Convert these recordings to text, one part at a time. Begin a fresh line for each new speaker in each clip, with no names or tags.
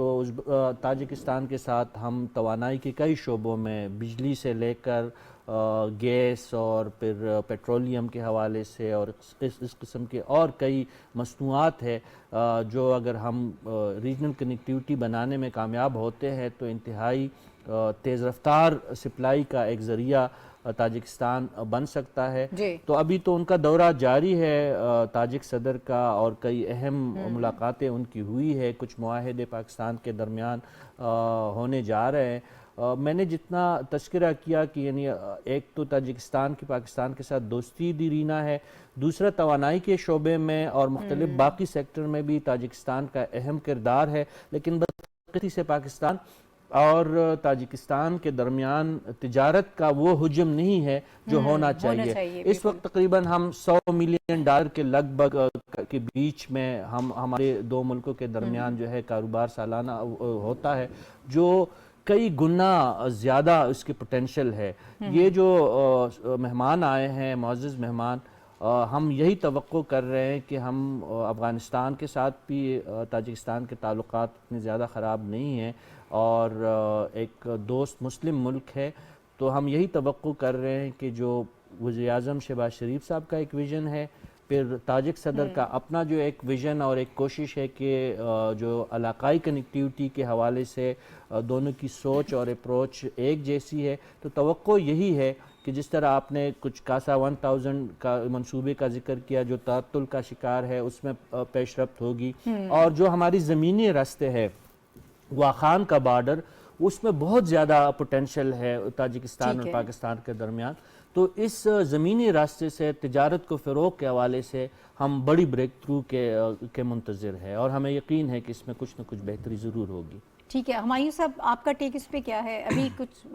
تو تاجکستان کے ساتھ ہم توانائی کے کئی شعبوں میں بجلی سے لے کر گیس اور پھر پیٹرولیم کے حوالے سے اور اس قسم کے اور کئی مصنوعات ہے جو اگر ہم ریجنل کنیکٹیوٹی بنانے میں کامیاب ہوتے ہیں تو انتہائی تیز رفتار سپلائی کا ایک ذریعہ تاجکستان بن سکتا ہے. تو ابھی تو ان کا دورہ جاری ہے تاجک صدر کا اور کئی اہم ملاقاتیں ان کی ہوئی ہے, کچھ معاہدے پاکستان کے درمیان ہونے جا رہے ہیں. میں نے جتنا تذکرہ کیا کہ یعنی ایک تو تاجکستان کی پاکستان کے ساتھ دوستی دیرینہ ہے, دوسرا توانائی کے شعبے میں اور مختلف باقی سیکٹر میں بھی تاجکستان کا اہم کردار ہے, لیکن بدقسمتی سے پاکستان اور تاجکستان کے درمیان تجارت کا وہ حجم نہیں ہے جو ہونا چاہیے. اس وقت تقریباً ہم $100 ملین کے لگ بھگ کے بیچ میں ہمارے دو ملکوں کے درمیان جو ہے کاروبار سالانہ ہوتا ہے, جو کئی گنا زیادہ اس کی پوٹینشل ہے. یہ جو مہمان آئے ہیں, معزز مہمان, ہم یہی توقع کر رہے ہیں کہ ہم افغانستان کے ساتھ بھی تاجکستان کے تعلقات اتنے زیادہ خراب نہیں ہیں اور ایک دوست مسلم ملک ہے, تو ہم یہی توقع کر رہے ہیں کہ جو وزیر اعظم شہباز شریف صاحب کا ایک ویژن ہے, پھر تاجک صدر کا اپنا جو ایک ویژن اور ایک کوشش ہے کہ جو علاقائی کنیکٹیوٹی کے حوالے سے دونوں کی سوچ اور اپروچ ایک جیسی ہے, تو توقع یہی ہے کہ جس طرح آپ نے کچھ کاسا 1000 کا منصوبے کا ذکر کیا جو تعطل کا شکار ہے, اس میں پیش رفت ہوگی, اور جو ہماری زمینی راستے ہے واخان کا بارڈر, اس میں بہت زیادہ پوٹینشل ہے تاجکستان اور پاکستان کے درمیان. تو اس زمینی راستے سے تجارت کو فروغ کے حوالے سے ہم بڑی بریک تھرو کے منتظر ہے, اور ہمیں یقین ہے کہ اس میں کچھ نہ کچھ بہتری ضرور ہوگی.
ٹھیک ہے ہمایوں صاحب, آپ کا ٹیک اس پہ کیا ہے؟ ابھی کچھ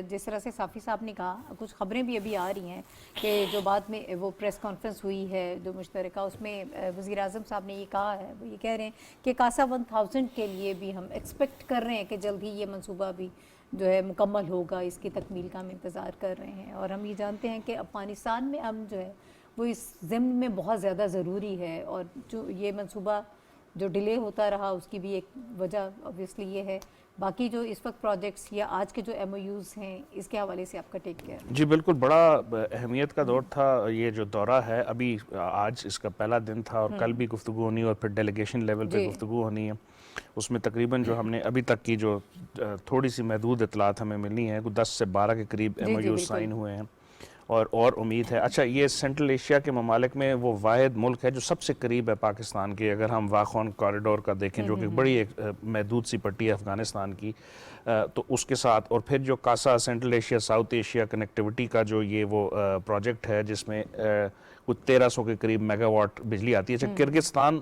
جس طرح سے صافی صاحب نے کہا, کچھ خبریں بھی ابھی آ رہی ہیں کہ جو بعد میں وہ پریس کانفرنس ہوئی ہے جو مشترکہ, اس میں وزیر اعظم صاحب نے یہ کہا ہے, وہ یہ کہہ رہے ہیں کہ کاسا 1000 کے لیے بھی ہم ایکسپیکٹ کر رہے ہیں کہ جلد ہی یہ منصوبہ بھی جو ہے مکمل ہوگا, اس کی تکمیل کا ہم انتظار کر رہے ہیں. اور ہم یہ جانتے ہیں کہ افغانستان میں ہم جو ہے وہ اس ضمن میں بہت زیادہ ضروری ہے, اور جو یہ منصوبہ جو ڈیلے ہوتا رہا اس کی بھی ایک وجہ obviously یہ ہے. باقی جو اس وقت پروجیکٹس یا آج کے جو MOUs ہیں, اس کے حوالے سے آپ کا ٹیک کیا ہے؟
جی بالکل, بڑا اہمیت کا دور تھا یہ جو دورہ ہے. ابھی آج اس کا پہلا دن تھا اور کل بھی گفتگو ہونی اور پھر ڈیلیگیشن لیول پہ گفتگو ہونی ہے. اس میں تقریباً جو ہم نے ابھی تک کی جو تھوڑی سی محدود اطلاعات ہمیں ملنی ہیں, 10 سے 12 کے قریب MOUs سائن ہوئے ہیں اور امید ہے. اچھا, یہ سینٹرل ایشیا کے ممالک میں وہ واحد ملک ہے جو سب سے قریب ہے پاکستان کے. اگر ہم واخان کوریڈور کا دیکھیں جو کہ بڑی ایک محدود سی پٹی ہے افغانستان کی, تو اس کے ساتھ, اور پھر جو CASA Central Asia South Asia connectivity کا جو یہ وہ پروجیکٹ ہے جس میں کچھ 1300 کے قریب میگا واٹ بجلی آتی ہے. اچھا, کرگزستان,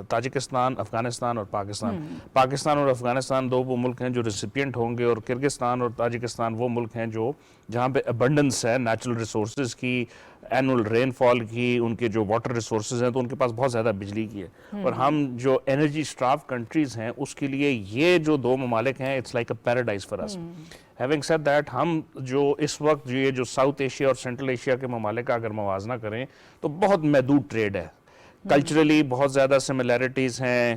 تاجکستان, افغانستان اور پاکستان اور افغانستان دو وہ ملک ہیں جو ریسیپینٹ ہوں گے, اور کرگزستان اور تاجکستان وہ ملک ہیں جو جہاں پہ ابنڈنس ہے نیچرل ریسورسز کی, اینول رین فال کی, ان کے جو واٹر ریسورسز ہیں تو ان کے پاس بہت زیادہ بجلی کی ہے. اور ہم جو انرجی اسٹراف کنٹریز ہیں اس کے لیے یہ جو دو ممالک ہیں it's like a paradise for us. Having said that, ہم جو اس وقت یہ جو ساؤتھ ایشیا اور سینٹرل ایشیا کے ممالک کا اگر موازنہ کریں تو بہت محدود ٹریڈ ہے. کلچرلی بہت زیادہ سملیرٹیز ہیں,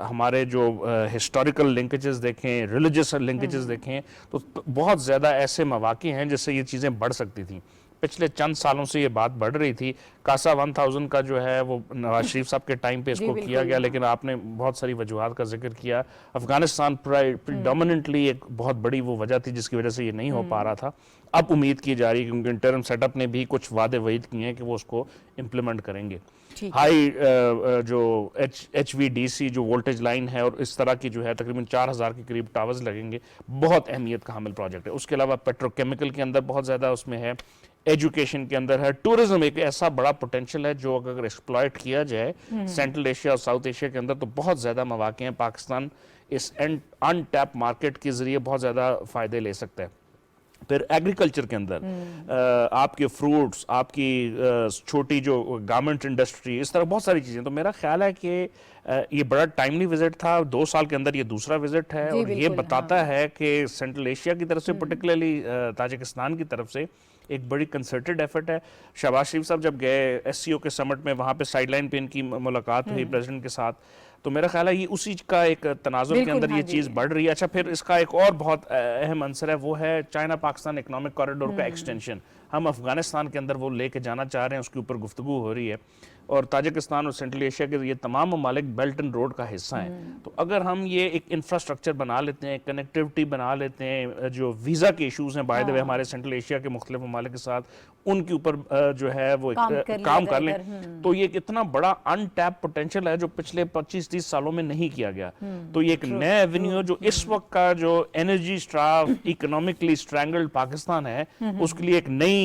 ہمارے جو ہسٹوریکل لنکیجز دیکھیں, ریلیجس لنکیجز دیکھیں, تو بہت زیادہ ایسے مواقع ہیں جس سے یہ چیزیں بڑھ سکتی تھیں. پچھلے چند سالوں سے یہ بات بڑھ رہی تھی. کاسا 1000 کا جو ہے وہ نواز شریف صاحب کے ٹائم پہ اس کو کیا گیا, لیکن آپ نے بہت ساری وجوہات کا ذکر کیا. افغانستان ڈومیننٹلی ایک بہت بڑی وہ وجہ تھی جس کی وجہ سے یہ نہیں ہو پا رہا تھا. اب امید کی جا رہی ہے کیونکہ انٹرم سیٹ اپ نے بھی کچھ وعدے وعید کیے ہیں کہ وہ اس کو امپلیمنٹ کریں گے. ہائی جو HVDC جو وولٹیج لائن ہے اور اس طرح کی جو ہے تقریباً 4000 کے قریب ٹاورز لگیں گے, بہت اہمیت کا حامل پروجیکٹ ہے. اس کے علاوہ پیٹروکیمیکل کے اندر بہت زیادہ اس میں ہے, ایجوکیشن کے اندر ہے, ٹورزم ایک ایسا بڑا پوٹینشیل ہے جو اگر ایکسپلائٹ کیا جائے سینٹرل ایشیا اور ساؤتھ ایشیا کے اندر تو بہت زیادہ مواقع ہیں. پاکستان اس ان ٹیپ مارکیٹ کے ذریعے بہت زیادہ فائدے لے سکتا ہے. پھر ایگریکلچر کے اندر آپ کے فروٹس, آپ کی چھوٹی جو گارمنٹ انڈسٹری, اس طرح بہت ساری چیزیں. تو میرا خیال ہے کہ یہ بڑا ٹائملی وزٹ تھا, 2 سال کے اندر یہ دوسرا وزٹ ہے, اور یہ بتاتا ہے کہ سینٹرل ایشیا کی طرف سے پرٹیکولرلی تاجکستان کی طرف سے ایک بڑی کنسرٹڈ ایفرٹ ہے. شہباز شریف صاحب جب گئے SCO کے سمٹ میں, وہاں پہ سائیڈ لائن پہ ان کی ملاقات ہوئی پریزیڈنٹ کے ساتھ, تو میرا خیال ہے یہ اسی کا ایک تناظر کے اندر یہ چیز بڑھ رہی ہے. اچھا پھر اس کا ایک اور بہت اہم عنصر ہے، وہ ہے چائنا پاکستان اکنامک کوریڈور کا ایکسٹینشن. ہم افغانستان کے اندر وہ لے کے جانا چاہ رہے ہیں، اس کے اوپر گفتگو ہو رہی ہے، اور تاجکستان اور سینٹرل ایشیا کے یہ تمام ممالک بیلٹ اینڈ روڈ کا حصہ ہیں. تو اگر ہم یہ ایک انفراسٹرکچر بنا لیتے ہیں، کنیکٹیوٹی بنا لیتے ہیں، جو ویزا کے ایشوز ہیں بائی دا وے ہمارے سینٹرل ایشیا کے مختلف ممالک کے ساتھ، ان کے اوپر جو ہے وہ کام کر لیں، تو یہ ایک اتنا بڑا ان ٹیپ پوٹینشیل ہے جو پچھلے 25-30 سالوں میں نہیں کیا گیا. تو یہ ایک نیا ایونیو جو اس وقت کا جو انرجی اسٹراف اکنامکلی اسٹرینگلڈ پاکستان ہے، اس کے لیے ایک نئی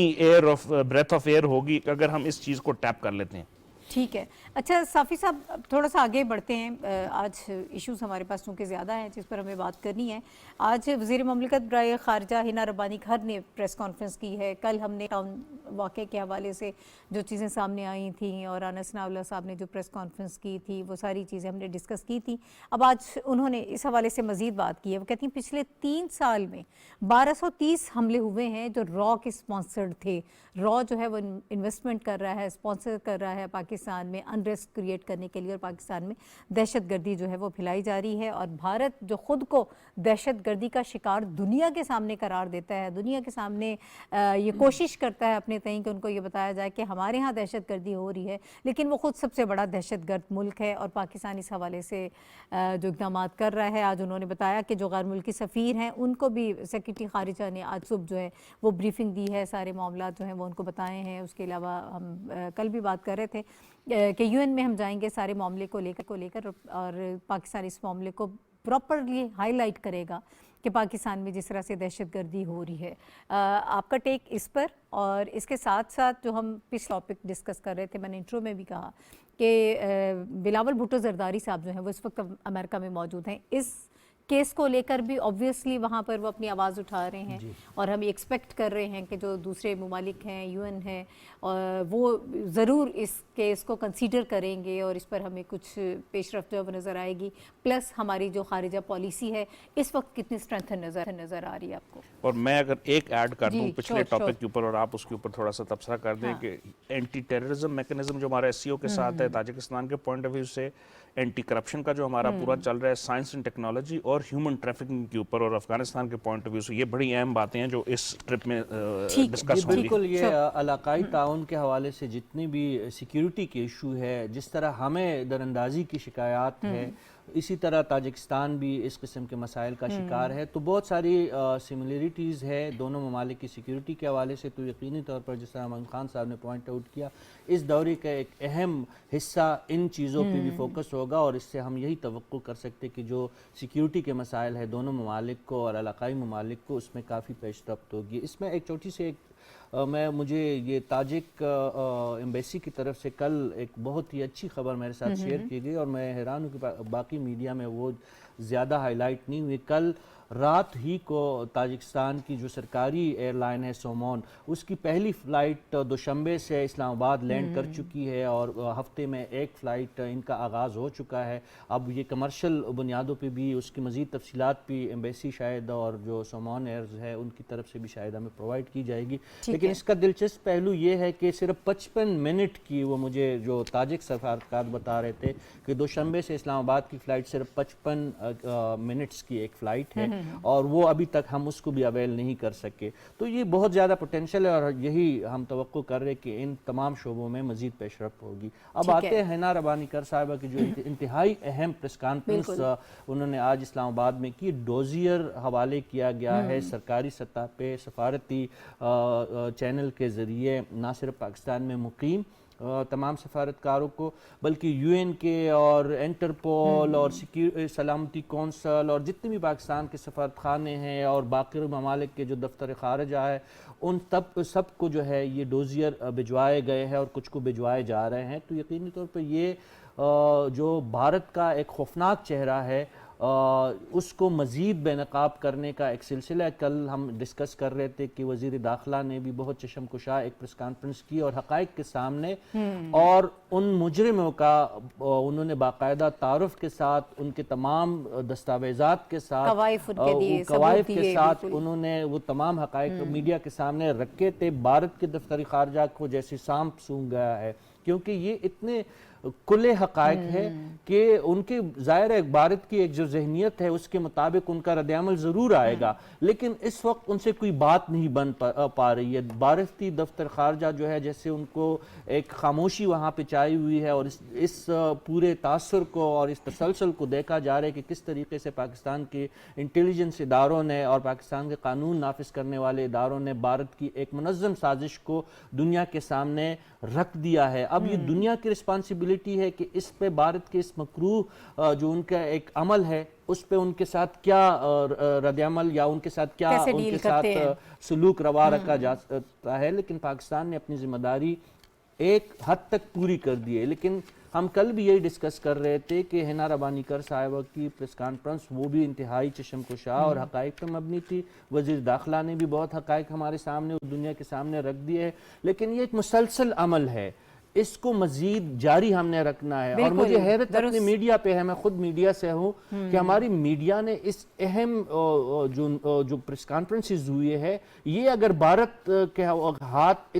بریتھ آف ایئر ہوگی اگر ہم اس چیز کو ٹیپ کر لیتے ہیں.
ٹھیک ہے. اچھا صافی صاحب تھوڑا سا آگے بڑھتے ہیں. آج ایشوز ہمارے پاس چونکہ زیادہ ہیں جس پر ہمیں بات کرنی ہے. آج وزیر مملکت برائے خارجہ ہنا ربانی کھر نے پریس کانفرنس کی ہے. کل ہم نے ٹاؤن واقعے کے حوالے سے جو چیزیں سامنے آئی تھیں اور رانا ثناء اللہ صاحب نے جو پریس کانفرنس کی تھی وہ ساری چیزیں ہم نے ڈسکس کی تھی. اب آج انہوں نے اس حوالے سے مزید بات کی ہے. وہ کہتی ہیں پچھلے 3 سال میں 1230 حملے ہوئے ہیں جو را کے سپانسرڈ تھے. را جو ہے وہ انویسٹمنٹ کر رہا ہے، سپانسر کر رہا ہے پاکستان میں انریسٹ کریٹ کرنے کے لیے، اور پاکستان میں دہشت گردی جو ہے وہ پھیلائی جا رہی ہے. اور بھارت جو خود کو دہشت گردی کا شکار دنیا کے سامنے قرار دیتا ہے، دنیا کے سامنے یہ کوشش کرتا ہے اپنے تئیں کہ ان کو یہ بتایا جائے کہ ہمارے ہاں دہشت گردی ہو رہی ہے، لیکن وہ خود سب سے بڑا دہشت گرد ملک ہے. اور پاکستان اس حوالے سے جو اقدامات کر رہا ہے. آج انہوں نے بتایا کہ جو غیر ملکی سفیر ہیں ان کو بھی سیکرٹری خارجہ نے آج صبح جو ہے وہ بریفنگ دی ہے، سارے معاملات جو ہیں وہ ان کو بتائے ہیں. اس کے علاوہ ہم کل بھی بات کر رہے تھے کہ یو این میں ہم جائیں گے سارے معاملے کو لے کر اور پاکستان اس معاملے کو پراپرلی ہائی لائٹ کرے گا کہ پاکستان میں جس طرح سے دہشت گردی ہو رہی ہے. آپ کا ٹیک اس پر، اور اس کے ساتھ ساتھ جو ہم پچھلا ٹاپک ڈسکس کر رہے تھے، میں نے انٹرو میں بھی کہا کہ بلاول بھٹو زرداری صاحب جو ہیں وہ اس وقت امریکہ میں موجود ہیں. اس کیس کو لے کر بھی آبویسلی وہاں پر وہ اپنی آواز اٹھا رہے ہیں اور ہم ایکسپیکٹ کر رہے ہیں کہ جو دوسرے ممالک ہیں، یو این ہے، وہ ضرور اس کیس کو کنسیڈر کریں گے اور اس پر ہمیں کچھ پیش رفت جو نظر آئے گی. پلس ہماری جو خارجہ پالیسی ہے اس وقت کتنی اسٹرینتھن نظر آ رہی ہے آپ کو.
اور میں اگر ایک ایڈ کر دوں پچھلے ٹاپک کے اوپر اور آپ اس کے اوپر تھوڑا سا تبصرہ کر دیں کہ اینٹی ٹیررزم میکنزم جو ہمارا ایس سی او کے ساتھ ہے تاجکستان کے پوائنٹ آف ویو سے، اینٹی کرپشن کا جو ہمارا پورا چل رہا ہے، سائنس اینڈ ٹیکنالوجی اور ہیومن ٹریفکنگ کے اوپر، اور افغانستان کے پوائنٹ آف ویو سے یہ بڑی اہم باتیں ہیں جو اس ٹرپ میں ڈسکس ہوں گی.
بالکل. یہ علاقائی تعاون کے حوالے سے جتنی بھی سیکیورٹی کے ایشو ہے، جس طرح ہمیں دراندازی کی شکایات ہے، اسی طرح تاجکستان بھی اس قسم کے مسائل کا شکار ہے. تو بہت ساری سملیرٹیز ہے دونوں ممالک کی سیکیورٹی کے حوالے سے. تو یقینی طور پر جس طرح محمد خان صاحب نے پوائنٹ آؤٹ کیا، اس دورے کا ایک اہم حصہ ان چیزوں پہ بھی فوکس ہوگا، اور اس سے ہم یہی توقع کر سکتے کہ جو سیکیورٹی کے مسائل ہے دونوں ممالک کو اور علاقائی ممالک کو، اس میں کافی پیش رفت ہوگی. اس میں ایک چھوٹی سی مجھے یہ تاجک ایمبیسی کی طرف سے کل ایک بہت ہی اچھی خبر میرے ساتھ شیئر کی گئی، اور میں حیران ہوں کہ باقی میڈیا میں وہ زیادہ ہائی لائٹ نہیں ہوئی. کل رات ہی کو تاجکستان کی جو سرکاری ایئر لائن ہے سومون، اس کی پہلی فلائٹ دوشنبے سے اسلام آباد لینڈ کر چکی ہے، اور ہفتے میں ایک فلائٹ ان کا آغاز ہو چکا ہے. اب یہ کمرشل بنیادوں پہ بھی اس کی مزید تفصیلات بھی ایمبیسی شاید اور جو سومون ایئرز ہے ان کی طرف سے بھی شاید ہمیں پرووائڈ کی جائے گی. لیکن اس کا دلچسپ پہلو یہ ہے کہ صرف 55 منٹ کی، وہ مجھے جو تاجک سفارتکار بتا رہے تھے کہ دوشنبے سے اسلام آباد کی فلائٹ صرف 55 منٹس کی ایک فلائٹ ہے، اور وہ ابھی تک ہم اس کو بھی اویل نہیں کر سکے. تو یہ بہت زیادہ پوٹینشیل ہے، اور یہی ہم توقع کر رہے کہ ان تمام شعبوں میں مزید پیش رفت ہوگی. اب آتے ہیں ہنا ربانی کر صاحبہ کی جو انتہائی اہم پریس کانفرنس انہوں نے آج اسلام آباد میں کی. ڈوزیئر حوالے کیا گیا ہے سرکاری سطح پہ سفارتی چینل کے ذریعے، نہ صرف پاکستان میں مقیم تمام سفارتکاروں کو، بلکہ یو این کے اور انٹرپول اور سلامتی کونسل اور جتنے بھی پاکستان کے سفارت خانے ہیں اور باقی ممالک کے جو دفتر خارجہ ہے، ان سب کو جو ہے یہ ڈوزیئر بھجوائے گئے ہیں اور کچھ کو بھجوائے جا رہے ہیں. تو یقینی طور پر یہ جو بھارت کا ایک خوفناک چہرہ ہے اس کو مزید بے نقاب کرنے کا ایک سلسلہ ہے. کل ہم ڈسکس کر رہے تھے کہ وزیر داخلہ نے بھی بہت چشم کشا ایک پریس کانفرنس کی اور حقائق کے سامنے اور ان مجرموں کا انہوں نے باقاعدہ تعارف کے ساتھ، ان کے تمام دستاویزات کے ساتھ، قوائف کے ساتھ انہوں نے وہ تمام حقائق میڈیا کے سامنے رکھے تھے. بھارت کے دفتر خارجہ کو جیسے سانپ سونگھ گیا ہے، کیونکہ یہ اتنے کلے حقائق ہے کہ ان کے ظاہر ہے بھارت کی ایک جو ذہنیت ہے اس کے مطابق ان کا رد عمل ضرور آئے گا، لیکن اس وقت ان سے کوئی بات نہیں بن پا رہی ہے۔ بھارتی دفتر خارجہ جو ہے جیسے ان کو ایک خاموشی وہاں پہ چھائی ہوئی ہے، اور اس پورے تاثر کو اور اس تسلسل کو دیکھا جا رہا ہے کہ کس طریقے سے پاکستان کے انٹیلیجنس اداروں نے اور پاکستان کے قانون نافذ کرنے والے اداروں نے بھارت کی ایک منظم سازش کو دنیا کے سامنے رکھ دیا ہے۔ اب یہ دنیا کی رسپانسبلٹی ہے کہ اس پہ بھارت کے اس مکروہ جو ان کا ایک عمل ہے اس پہ ان کے ساتھ کیا رد عمل یا ان کے ساتھ کیا ان کے ساتھ سلوک روا رکھا جاتا ہے، لیکن پاکستان نے اپنی ذمہ داری ایک حد تک پوری کر دی ہے۔ لیکن ہم کل بھی یہی ڈسکس کر رہے تھے کہ ہینا ربانی کر صاحبہ کی پریس کانفرنس وہ بھی انتہائی چشم کشا اور حقائق پر مبنی تھی۔ وزیر داخلہ نے بھی بہت حقائق ہمارے سامنے اور دنیا کے سامنے رکھ دیے ہیں، لیکن یہ ایک مسلسل عمل ہے، اس کو مزید جاری ہم نے رکھنا ہے۔ اور مجھے حیرت اپنے میڈیا پہ ہے، میں خود میڈیا سے ہوں، کہ ہماری میڈیا نے اس اہم جو پریس کانفرنسز ہوئی ہے، یہ اگر بھارت کے ہاتھ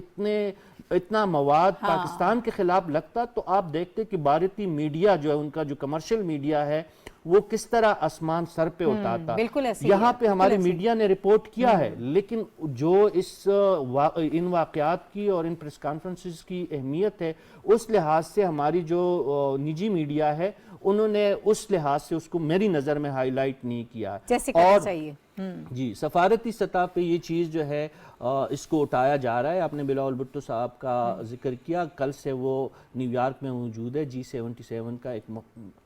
اتنا مواد پاکستان کے خلاف لگتا تو آپ دیکھتے کہ بھارتی میڈیا جو ہے ان کا جو کمرشل میڈیا ہے وہ کس طرح آسمان سر پہ اٹھاتا۔ یہاں پہ ہماری میڈیا نے رپورٹ کیا ہے، لیکن جو ان واقعات کی اور ان پریس کانفرنسز کی اہمیت ہے اس لحاظ سے ہماری جو نجی میڈیا ہے انہوں نے اس لحاظ سے اس کو میری نظر میں ہائی لائٹ نہیں کیا
جیسے کرنا چاہیے۔
جی، سفارتی سطح پہ یہ چیز جو ہے اس کو اٹھایا جا رہا ہے۔ آپ نے بلاول بھٹو صاحب کا ذکر کیا، کل سے وہ نیو یارک میں موجود ہے، G77 کا ایک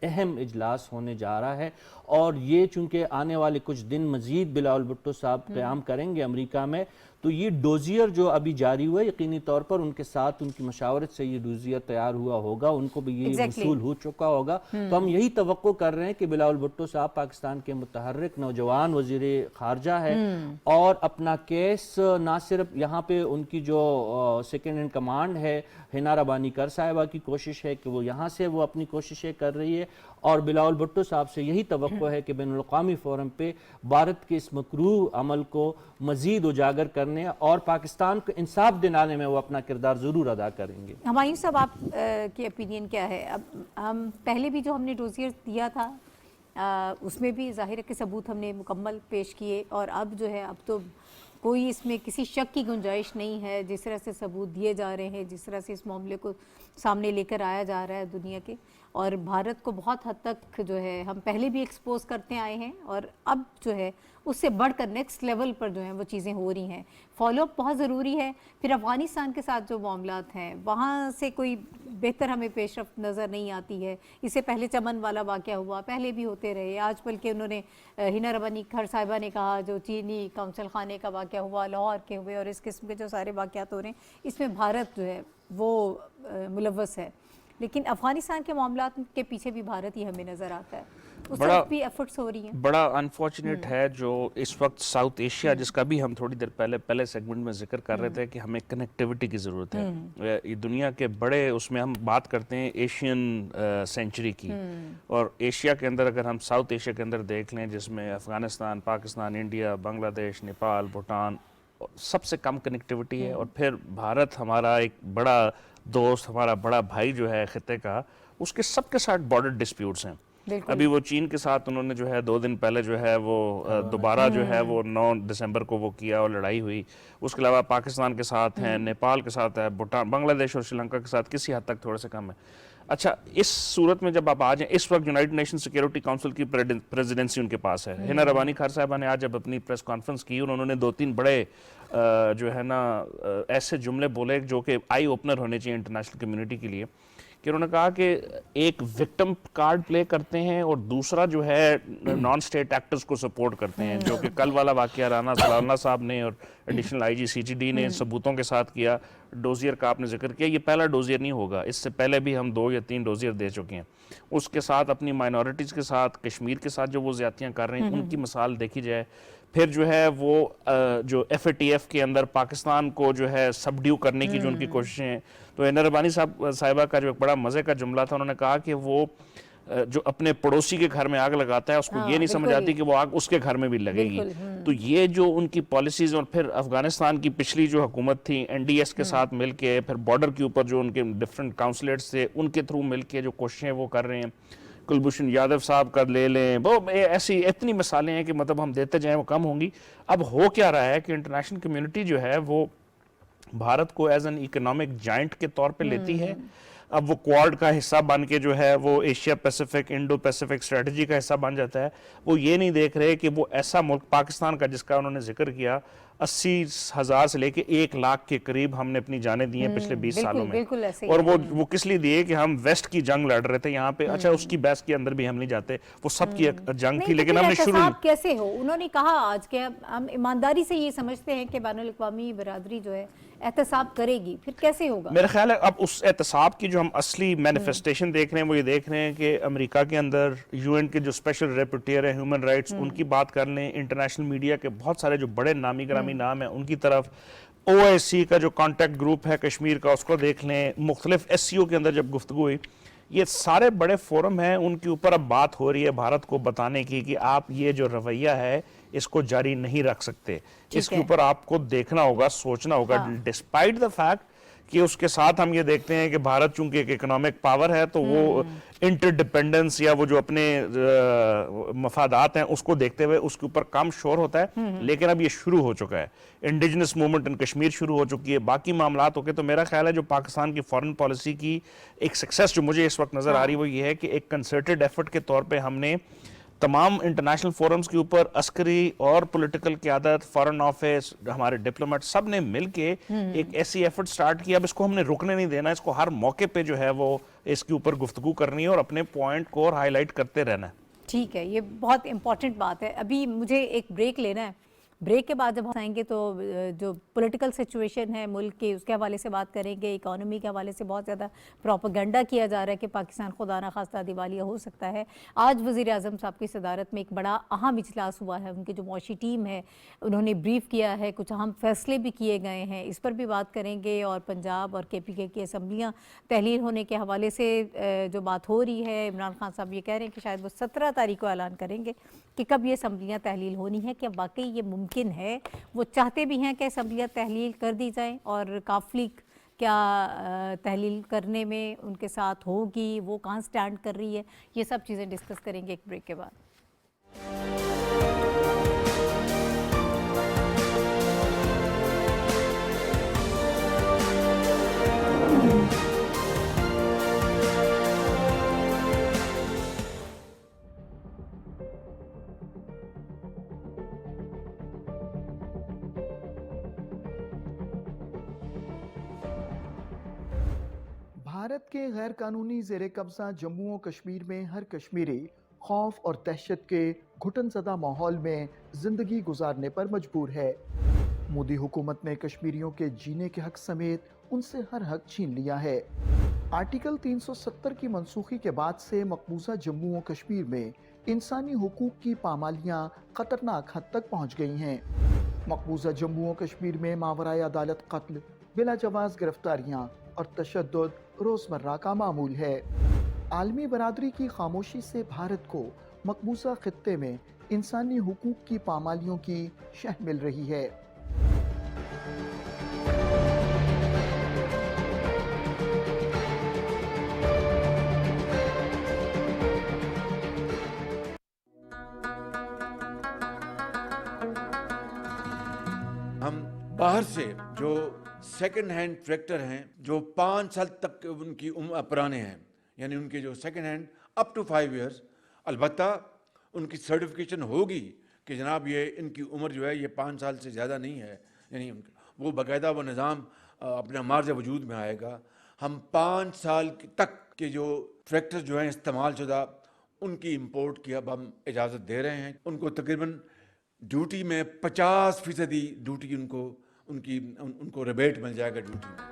اہم اجلاس ہونے جا رہا ہے، اور یہ چونکہ آنے والے کچھ دن مزید بلاول بھٹو صاحب قیام کریں گے امریکہ میں، تو یہ ڈوزیئر جو ابھی جاری ہوا ہے یقینی طور پر ان کے ساتھ ان کی مشاورت سے یہ ڈوزیئر تیار ہوا ہوگا، ان کو بھی یہ وصول ہو چکا ہوگا۔ تو ہم یہی توقع کر رہے ہیں کہ بلاول بھٹو صاحب پاکستان کے متحرک نوجوان وزیر خارجہ ہے، اور اپنا کیس نہ صرف یہاں پہ ان کی جو سیکنڈ ان کمانڈ ہے ہینا ربانی کر صاحبہ کی کوشش ہے کہ وہ یہاں سے وہ اپنی کوششیں کر رہی ہے، اور بلاول بھٹو صاحب سے یہی توقع ہے کہ بین الاقوامی فورم پہ بھارت کے اس مکروہ عمل کو مزید اجاگر کرنے اور پاکستان کو انصاف دلانے میں وہ اپنا کردار ضرور ادا کریں گے۔
ہمایوں صاحب، آپ کی اپینین کیا ہے؟ اب ہم پہلے بھی جو ہم نے ڈوزیئر دیا تھا اس میں بھی ظاہر ہے کہ ثبوت ہم نے مکمل پیش کیے، اور اب جو ہے اب تو کوئی اس میں کسی شک کی گنجائش نہیں ہے، جس طرح سے ثبوت دیے جا رہے ہیں، جس طرح سے اس معاملے کو سامنے لے کر آیا جا رہا ہے دنیا کے، اور بھارت کو بہت حد تک جو ہے ہم پہلے بھی ایکسپوز کرتے آئے ہیں، اور اب جو ہے اس سے بڑھ کر نیکسٹ لیول پر جو ہیں وہ چیزیں ہو رہی ہیں۔ فالو اپ بہت ضروری ہے۔ پھر افغانستان کے ساتھ جو معاملات ہیں وہاں سے کوئی بہتر ہمیں پیش رفت نظر نہیں آتی ہے۔ اس سے پہلے چمن والا واقعہ ہوا، پہلے بھی ہوتے رہے، آج بلکہ انہوں نے ہینا ربانی کھر صاحبہ نے کہا جو چینی قونصل خانے کا واقعہ ہوا، لاہور کے ہوئے، اور اس قسم کے جو سارے واقعات ہو رہے ہیں اس میں بھارت جو ہے وہ ملوث ہے، لیکن افغانستان کے معاملات کے پیچھے بھی بھارت ہی ہمیں نظر آتا ہے، اس طرف بھی ایفرٹس ہو رہی ہیں۔
بڑا انفارچونیٹ ہے جو اس وقت ساؤتھ ایشیا، جس کا بھی ہم تھوڑی دیر پہلے سیگمنٹ میں ذکر کر رہے تھے کہ ہمیں کنیکٹیوٹی کی ضرورت ہے۔ یہ دنیا کے بڑے اس میں ہم بات کرتے ہیں ایشین سینچری کی، اور ایشیا کے اندر اگر ہم ساؤتھ ایشیا کے اندر دیکھ لیں جس میں افغانستان، پاکستان، انڈیا، بنگلہ دیش، نیپال، بھوٹان سب سے کم کنیکٹیوٹی ہے، اور پھر بھارت ہمارا ایک بڑا دوست، ہمارا بڑا بھائی جو ہے خطے کا، اس کے سب کے ساتھ بارڈر ڈسپیوٹس ہیں۔ ابھی وہ چین کے ساتھ انہوں نے جو ہے 2 دن پہلے جو ہے وہ دوبارہ جو ہے وہ 9 دسمبر کو وہ کیا اور لڑائی ہوئی۔ اس کے علاوہ پاکستان کے ساتھ ہیں، نیپال کے ساتھ ہے، بھوٹان، بنگلہ دیش اور سری لنکا کے ساتھ کسی حد تک تھوڑے سے کم ہے۔ اچھا، اس صورت میں جب آپ آ جائیں، اس وقت یونائٹڈ نیشن سیکیورٹی کونسل کی پریزیڈنسی ان کے پاس ہے۔ ہینا ربانی کھر صاحبہ نے آج جب اپنی پریس کانفرنس کی، انہوں نے 2-3 بڑے جو ہے نا ایسے جملے بولے جو کہ آئی اوپنر ہونے چاہیے انٹرنیشنل کمیونٹی کے لیے، کہ انہوں نے کہا کہ ایک وکٹم کارڈ پلے کرتے ہیں اور دوسرا جو ہے نان سٹیٹ ایکٹرز کو سپورٹ کرتے ہیں، جو کہ کل والا واقعہ رانا سلالنا صاحب نے اور ایڈیشنل آئی جی CGD نے ثبوتوں کے ساتھ کیا۔ ڈوزیئر کا آپ نے ذکر کیا، یہ پہلا ڈوزیئر نہیں ہوگا، اس سے پہلے بھی ہم 2 یا 3 ڈوزیئر دے چکے ہیں۔ اس کے ساتھ اپنی مائنورٹیز کے ساتھ، کشمیر کے ساتھ جو وہ زیادتیاں کر رہے ہیں ان کی مثال دیکھی جائے۔ پھر جو ہے وہ جو FATF کے اندر پاکستان کو جو ہے سبڈیو کرنے کی جو ان کی کوششیں ہیں، تو ہینا ربانی صاحبہ کا جو ایک بڑا مزے کا جملہ تھا، انہوں نے کہا کہ وہ جو اپنے پڑوسی کے گھر میں آگ لگاتا ہے اس کو یہ نہیں سمجھ آتی کہ وہ آگ اس کے گھر میں بھی لگے گی. تو یہ جو ان کی پالیسیز, اور پھر افغانستان کی پچھلی جو حکومت تھی این ڈی ایس کے ساتھ مل کے, پھر بارڈر کے اوپر جو ان کے ڈفرنٹ کاؤنسلیٹس تھے ان کے تھرو مل کے جو کوششیں وہ کر رہے ہیں, کلبھوشن یادو صاحب کا لے لیں, وہ ایسی اتنی مثالیں ہیں کہ مطلب ہم دیتے جائیں وہ کم ہوں گی. اب ہو کیا رہا ہے کہ انٹرنیشنل کمیونٹی جو ہے وہ بھارت کو ایز این اکنامک جائنٹ کے طور پہ لیتی ہے. اب وہ کوارڈ کا حصہ بن کے جو ہے وہ Asia Pacific Indo Pacific strategy کا حصہ بن جاتا ہے. وہ یہ نہیں دیکھ رہے کہ وہ ایسا ملک پاکستان کا جس کا انہوں نے ذکر کیا 80,000 سے لے کے 1,00,000 کے قریب ہم نے اپنی جانیں دی ہیں پچھلے 20 سالوں میں, اور وہ کس لیے دیے کہ ہم ویسٹ کی جنگ لڑ رہے تھے یہاں پہ. اچھا اس کی بحث کے اندر بھی ہم نہیں جاتے, وہ سب کی جنگ تھی, لیکن ہم نے شروع
کیسے ہو. انہوں نے کہا آج کہ ہم ایمانداری سے یہ سمجھتے ہیں کہ بین الاقوامی برادری جو ہے احتساب کرے گی, پھر کیسے ہوگا؟
میرا خیال ہے اب اس احتساب کی جو ہم اصلی مینیفیسٹیشن دیکھ رہے ہیں وہ یہ دیکھ رہے ہیں کہ امریکہ کے اندر یو این کے جو اسپیشل ریپورٹیر ہیں ہیومن رائٹس, ان کی بات کر لیں, انٹرنیشنل میڈیا کے بہت سارے جو بڑے نامی گرامی نام ہیں ان کی طرف, او ایس سی کا جو کانٹیکٹ گروپ ہے کشمیر کا اس کو دیکھ لیں, مختلف ایس سی او کے اندر جب گفتگو ہوئی, یہ سارے بڑے فورم ہیں ان کے اوپر اب بات ہو رہی ہے بھارت کو بتانے کی کہ آپ یہ جو رویہ ہے اس کو جاری نہیں رکھ سکتے, اس کے اوپر آپ کو دیکھنا ہوگا, سوچنا ہوگا. ڈسپائٹ دا فیکٹ کہ اس کے ساتھ ہم یہ دیکھتے ہیں کہ بھارت چونکہ ایک اکنامک پاور ہے تو وہ انٹر ڈیپینڈنس یا وہ جو اپنے مفادات ہیں اس کو دیکھتے ہوئے اس کے اوپر کم شور ہوتا ہے. لیکن اب یہ شروع ہو چکا ہے, انڈیجنس موومنٹ ان کشمیر شروع ہو چکی ہے, باقی معاملات ہو کے. تو میرا خیال ہے جو پاکستان کی فارن پالیسی کی ایک سکسیس جو مجھے اس وقت نظر آ رہی وہ یہ ہے کہ ایک کنسرٹڈ ایفرٹ کے طور پہ ہم نے تمام انٹرنیشنل فورمز کے اوپر عسکری اور پولیٹیکل قیادت, فارن آفس, ہمارے ڈپلومیٹ سب نے مل کے ایک ایسی ایفرٹ سٹارٹ کیا. اب اس کو ہم نے رکنے نہیں دینا, اس کو ہر موقع پہ جو ہے وہ اس کے اوپر گفتگو کرنی ہے اور اپنے پوائنٹ کو اور ہائی لائٹ کرتے رہنا ہے.
ٹھیک ہے, یہ بہت امپورٹنٹ بات ہے. ابھی مجھے ایک بریک لینا ہے, بریک کے بعد جب ہم آئیں گے تو جو پولیٹیکل سچویشن ہے ملک کی اس کے حوالے سے بات کریں گے. اکانومی کے حوالے سے بہت زیادہ پروپیگنڈا کیا جا رہا ہے کہ پاکستان خدا نخواستہ دیوالیہ ہو سکتا ہے. آج وزیر اعظم صاحب کی صدارت میں ایک بڑا اہم اجلاس ہوا ہے, ان کی جو معاشی ٹیم ہے انہوں نے بریف کیا ہے, کچھ اہم فیصلے بھی کیے گئے ہیں, اس پر بھی بات کریں گے. اور پنجاب اور کے پی کے کی اسمبلیاں تحلیل ہونے کے حوالے سے جو بات ہو رہی ہے, عمران خان صاحب یہ کہہ رہے ہیں کہ شاید وہ 17 تاریخ کو اعلان کریں گے کہ کب یہ اسمبلیاں تحلیل ہونی ہے. کہ واقعی یہ ممکن ہے, وہ چاہتے بھی ہیں کہ اسمبلیاں تحلیل کر دی جائیں, اور کافلی کیا تحلیل کرنے میں ان کے ساتھ ہوگی, وہ کہاں سٹینڈ کر رہی ہے, یہ سب چیزیں ڈسکس کریں گے ایک بریک کے بعد.
بھارت کے غیر قانونی زیر قبضہ جموں و کشمیر میں ہر کشمیری خوف اور دہشت کے گھٹن زدہ ماحول میں زندگی گزارنے پر مجبور ہے. مودی حکومت نے کشمیریوں کے جینے کے حق سمیت ان سے ہر حق چھین لیا ہے. آرٹیکل 370 کی منسوخی کے بعد سے مقبوضہ جموں و کشمیر میں انسانی حقوق کی پامالیاں خطرناک حد تک پہنچ گئی ہیں. مقبوضہ جموں و کشمیر میں ماورائے عدالت قتل, بلا جواز گرفتاریاں اور تشدد روزمرہ کا معمول ہے. عالمی برادری کی خاموشی سے بھارت کو مقبوضہ خطے میں انسانی حقوق کی پامالیوں کی شہ مل رہی ہے.
ہم باہر سے جو سیکنڈ ہینڈ ٹریکٹر ہیں جو 5 سال تک ان کی پرانے ہیں, یعنی ان کے جو second hand up to 5 years, البتہ ان کی سرٹیفکیشن ہوگی کہ جناب یہ ان کی عمر جو ہے یہ 5 سال سے زیادہ نہیں ہے, یعنی وہ باقاعدہ وہ نظام اپنا مارج وجود میں آئے گا. ہم 5 سال تک کے جو ٹریکٹر جو ہیں استعمال شدہ ان کی امپورٹ کی اب ہم اجازت دے رہے ہیں. ان کو تقریباً ڈیوٹی میں 50% ڈیوٹی ان کو ریبیٹ مل جائے گا ڈیوٹی میں.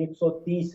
130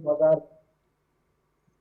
2000।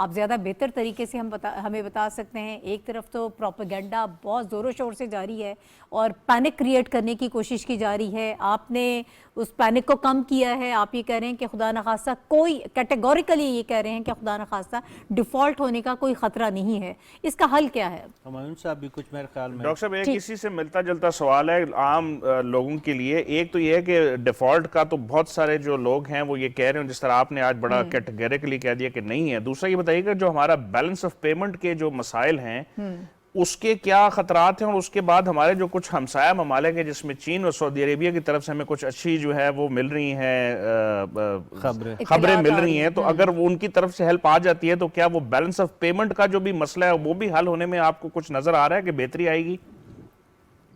آپ زیادہ بہتر طریقے سے ہمیں بتا سکتے ہیں. ایک طرف تو پروپیگنڈا بہت زور و شور سے جاری ہے اور پینک کریٹ کرنے کی کوشش کی جا رہی ہے. آپ نے اس پینک کو کم کیا ہے. آپ یہ کہہ رہے ہیں کہ خدا نخواستہ کوئی کیٹیگوریکلی یہ کہہ رہے ہیں کہ خدا نخواستہ ڈیفالٹ ہونے کا کوئی خطرہ نہیں ہے. اس کا حل کیا ہے؟
ہمایون صاحب بھی کچھ میرے خیال میں.
ڈاکٹر صاحب ایک اسی سے ملتا جلتا سوال ہے عام لوگوں کے لیے. ایک تو یہ ہے کہ ڈیفالٹ کا تو بہت سارے جو لوگ ہیں وہ یہ کہہ رہے ہیں جس طرح آپ نے آج بڑا کیٹیگوریکلی کہہ دیا کہ نہیں ہے. دوسرا یہ بتائیے کہ جو ہمارا بیلنس آف پیمنٹ کے جو مسائل ہیں اس کے کیا خطرات ہیں, اور اس کے بعد ہمارے جو کچھ ہمسایہ ممالک ہیں جس میں چین اور سعودی عربیہ کی طرف سے ہمیں کچھ اچھی جو ہے وہ مل رہی ہیں خبریں مل رہی ہیں, تو اگر وہ ان کی طرف سے ہیلپ آ جاتی ہے تو کیا وہ بیلنس آف پیمنٹ کا جو بھی مسئلہ ہے وہ بھی حل ہونے میں آپ کو کچھ نظر آ رہا ہے کہ بہتری آئے گی؟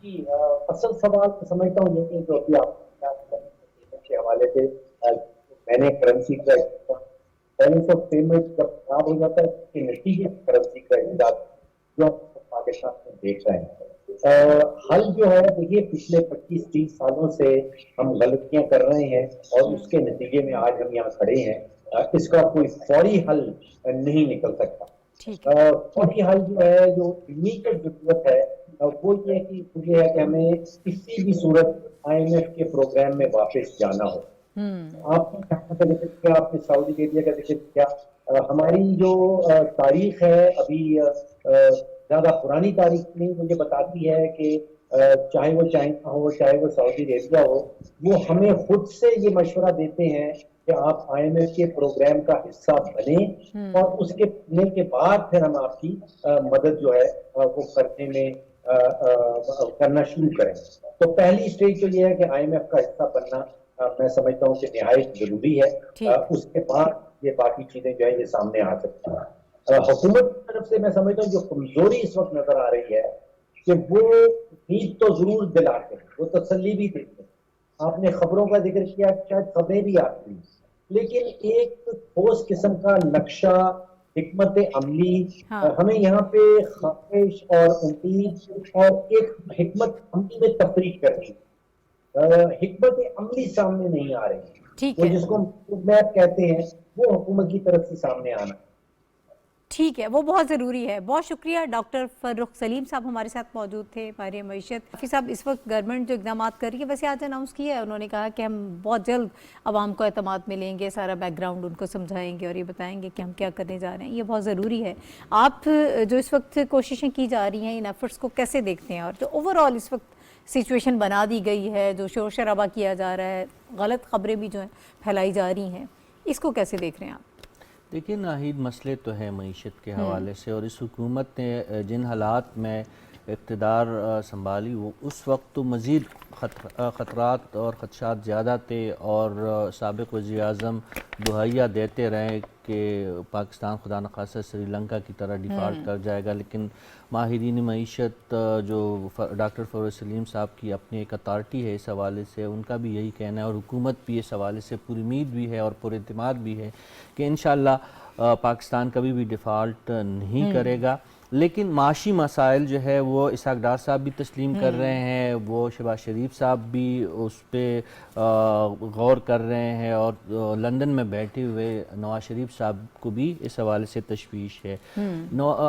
جی اصل سوال سمجھتا ہوں یہ کہ جو ابھی آپ کے حوالے سے میں نے کرنسی کا بیلنس آف پیمنٹ جب خراب ہو جاتا ہے اس کے نتیجے کرنسی کا امداد جو پاکستان میں دیکھ رہے ہیں. حل جو ہے دیکھیے پچھلے 25-30 سالوں سے ہم غلطیاں کر رہے ہیں اور اس کے نتیجے میں آج ہم یہاں کھڑے ہیں. اس کا کوئی فوری حل نہیں نکل سکتا. فوری حل جو ہے جو امیڈیٹ ضرورت ہے وہ یہ ہے کہ ہمیں کسی بھی صورت IMF کے پروگرام میں واپس جانا ہو. آپ نے آپ نے سعودی عربیہ کا ذکر کیا. ہماری جو تاریخ ہے ابھی زیادہ پرانی تاریخ نہیں مجھے بتاتی ہے کہ چاہے وہ چائنا ہو چاہے وہ سعودی عربیہ ہو وہ ہمیں خود سے یہ مشورہ دیتے ہیں کہ آپ IMF کے پروگرام کا حصہ بنیں اور اس کے بننے کے بعد پھر ہم آپ کی مدد جو ہے وہ کرنے میں کرنا شروع کریں. تو پہلی سٹیج تو یہ ہے کہ IMF کا حصہ بننا میں سمجھتا ہوں کہ نہایت ضروری ہے. اس کے بعد یہ باقی چیزیں جو ہے یہ سامنے آ سکتی ہیں. حکومت کی طرف سے میں سمجھتا ہوں جو کمزوری اس وقت نظر آ رہی ہے کہ وہ امید تو ضرور دلاتے ہیں, وہ تسلی بھی دیتے ہیں. آپ نے خبروں کا ذکر کیا, شاید خبریں بھی آتی ہیں, لیکن ایک ٹھوس قسم کا نقشہ حکمت عملی ہمیں یہاں پہ خواہش اور امید اور ایک حکمت عملی میں تفریق کرنی. حکمت عملی سامنے نہیں آ رہی, وہ جس کو میپ کہتے ہیں وہ حکومت کی طرف سے سامنے آنا.
ٹھیک ہے, وہ بہت ضروری ہے. بہت شکریہ. ڈاکٹر فرخ سلیم صاحب ہمارے ساتھ موجود تھے, ماہر معیشت. حفیظ صاحب اس وقت گورنمنٹ جو اقدامات کر رہی ہے ویسے آج اناؤنس کیا ہے, انہوں نے کہا کہ ہم بہت جلد عوام کو اعتماد میں لیں گے, سارا بیک گراؤنڈ ان کو سمجھائیں گے اور یہ بتائیں گے کہ ہم کیا کرنے جا رہے ہیں. یہ بہت ضروری ہے. آپ جو اس وقت کوششیں کی جا رہی ہیں ان ایفرٹس کو کیسے دیکھتے ہیں, اور جو اوور آل اس وقت سچویشن بنا دی گئی ہے, جو شور شرابہ کیا جا رہا ہے, غلط خبریں بھی جو ہیں پھیلائی جا رہی ہیں, اس کو کیسے دیکھ رہے ہیں آپ؟
دیکھیں ناہید مسئلے تو ہیں معیشت کے حوالے سے, اور اس حکومت نے جن حالات میں اقتدار سنبھالی وہ اس وقت تو مزید خطرات اور خدشات زیادہ تھے, اور سابق وزیر اعظم دہائیاں دیتے رہے کہ پاکستان خدا نخواستہ سری لنکا کی طرح ڈیفالٹ کر جائے گا. لیکن ماہرین معیشت جو ڈاکٹر فرخ سلیم صاحب کی اپنی ایک اتھارٹی ہے اس حوالے سے, ان کا بھی یہی کہنا ہے, اور حکومت بھی اس حوالے سے پوری امید بھی ہے اور پر اعتماد بھی ہے کہ انشاءاللہ پاکستان کبھی بھی ڈیفالٹ نہیں کرے گا. لیکن معاشی مسائل جو ہے وہ اسحاق ڈار صاحب بھی تسلیم کر رہے ہیں, وہ شہباز شریف صاحب بھی اس پہ غور کر رہے ہیں, اور لندن میں بیٹھے ہوئے نواز شریف صاحب کو بھی اس حوالے سے تشویش ہے.